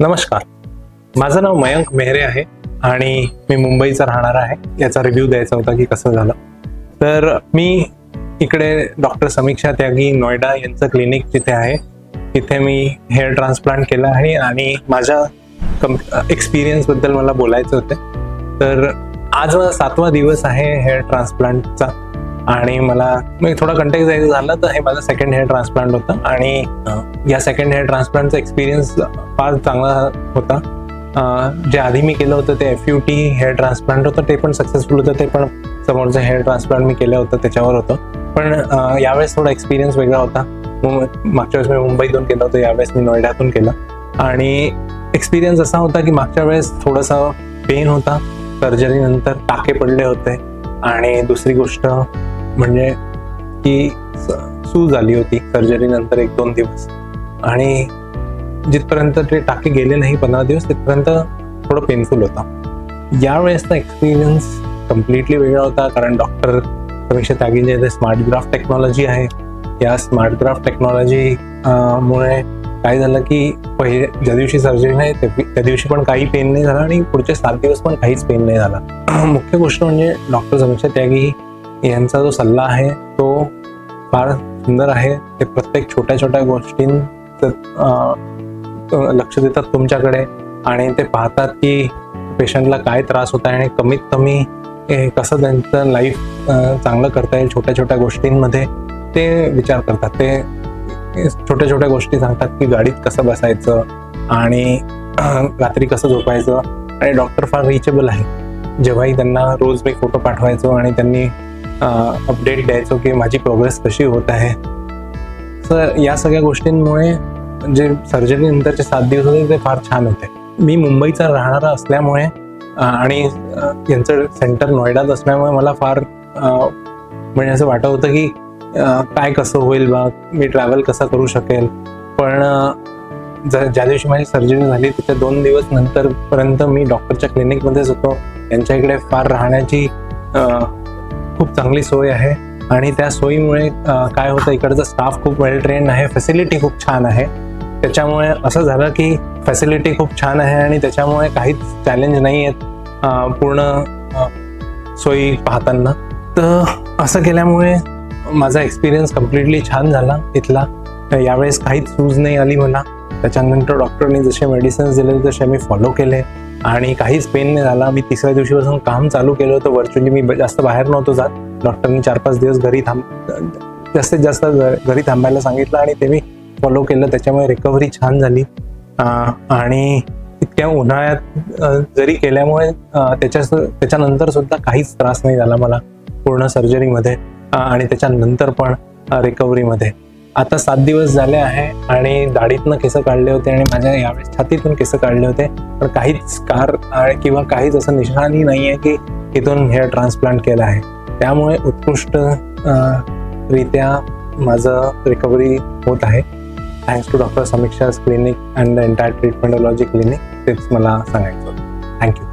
नमस्कार, माझं नाव मयंक मेहरे आहे आणि मी मुंबईचा राहणार आहे. याचा रिव्ह्यू द्यायचा होता की कसं झालं. तर मी इकडे डॉक्टर समीक्षा त्यागी नोएडा यांचं क्लिनिक जिथे आहे तिथे मी हेअर ट्रान्सप्लांट केलं आहे आणि माझ्या एक्सपिरियन्सबद्दल मला बोलायचं होतं. तर आज 7वा दिवस आहे हेअर ट्रान्सप्लांटचा आणि मला थोडा कंटेक्ट जायचं झालं तर हे माझं सेकंड हेअर ट्रान्सप्लांट होतं आणि या सेकंड हेअर ट्रान्सप्लांटचा एक्सपिरियन्स फार चांगला होता. जे आधी मी केलं होतं ते FUT हेअर ट्रान्सप्लांट होतं, ते पण सक्सेसफुल होतं. ते पण समोरचं हेअर ट्रान्सप्लांट मी केलं होतं त्याच्यावर होतं, पण यावेळेस थोडा एक्सपिरियन्स वेगळा होता. मागच्या वेळेस मी मुंबईतून केलं होतं, यावेळेस मी नोएडातून केलं आणि एक्सपिरियन्स असा होता की मागच्या वेळेस थोडासा पेन होता, सर्जरी नंतर टाके पडले होते आणि दुसरी गोष्ट म्हणजे की सूज आली होती सर्जरी नंतर 1-2 दिवस आणि जिथपर्यंत ते टाके गेले नाही 15 दिवस तिथपर्यंत थोडं पेनफुल होता. यावेळेसचा एक्सपिरियन्स कम्प्लिटली वेगळा होता कारण डॉक्टर समीक्षा त्यागींच्या इथे स्मार्ट ग्राफ्ट टेक्नॉलॉजी आहे. या स्मार्ट ग्राफ्ट टेक्नॉलॉजी मुळे काय झालं की ज्या दिवशी सर्जरी नाही त्या दिवशी पण काही पेन नाही झाला आणि पुढचे 7 दिवस पण काहीच पेन नाही झाला. मुख्य गोष्ट म्हणजे डॉक्टर समीक्षा त्यागी यांचा जो सल्ला आहे तो फार सुंदर आहे. ते प्रत्येक छोट्या छोट्या गोष्टींचं लक्ष देतात तुमच्याकडे आणि ते पाहतात की पेशंटला काय त्रास होत आहे आणि कमीत कमी कसं त्यांचं लाईफ चांगलं करता येईल. छोट्या छोट्या गोष्टींमध्ये ते विचार करतात. ते छोट्या छोट्या गोष्टी सांगतात की गाडीत कसं बसायचं आणि रात्री कसं झोपायचं. आणि डॉक्टर फार रिचेबल आहे. जेव्हाही त्यांना रोज मी फोटो पाठवायचो आणि त्यांनी अपडेट द्यायचो की माझी प्रोग्रेस कशी होत आहे. तर या सगळ्या गोष्टींमुळे जे सर्जरी नंतरचे 7 दिवस होते ते फार छान होते. मी मुंबईचा राहणारा असल्यामुळे आणि यांचं सेंटर नोएडात असल्यामुळे मला फार म्हणजे असं वाटत होतं की काय कसं होईल बा, मी ट्रॅव्हल कसा करू शकेल. पण ज्या दिवशी माझी सर्जरी झाली त्याच्या 2 दिवस नंतरपर्यंत मी डॉक्टरच्या क्लिनिकमध्येच होतो. यांच्या इकडे फार राहण्याची खूप चांगली सोय आहे आणि त्या सोयीमुळे काय होतं, इकडचा स्टाफ खूप वेल ट्रेन आहे, फॅसिलिटी खूप छान आहे. त्याच्यामुळे असं झालं की फॅसिलिटी खूप छान आहे आणि त्याच्यामुळे काहीच चॅलेंज नाही आहेत पूर्ण सोयी पाहताना. तर असं केल्यामुळे माझा एक्सपिरियन्स कम्प्लिटली छान झाला इथला. यावेळेस काहीच सूज नाही आली मला. त्याच्यानंतर डॉक्टरने जसे मेडिसिन्स दिले तसे मी फॉलो केले आणि काहीच पेन नाही झाला. मी 3ऱ्या दिवशीपासून काम चालू केलं होतं व्हर्च्युअली. मी जास्त बाहेर नव्हतो जात. डॉक्टरनी 4-5 दिवस जास्तीत जास्त घरी थांबायला सांगितलं आणि ते मी फॉलो केलं. त्याच्यामुळे रिकव्हरी छान झाली आणि इतक्या उन्हाळ्यात जरी केल्यामुळे त्याच्यानंतर सुद्धा काहीच त्रास नाही झाला मला पूर्ण सर्जरीमध्ये आणि त्याच्यानंतर पण रिकव्हरीमध्ये. आता 7 दिवस झाले आहे आणि दाढीतनं केस काढले होते आणि माझ्या यावेळेस छातीतून केस काढले होते, पण काहीच स्कार किंवा काहीच असं निशाणी नाही आहे की इथून हेअर ट्रान्सप्लांट केलं आहे. त्यामुळे उत्कृष्ट रित्या माझं रिकव्हरी होत आहे. Thanks to doctor Samiksha's clinic and the entire ट्रीटमेंटॉलॉजी क्लिनिक. तेच मला सांगायचं होतं. थँक्यू.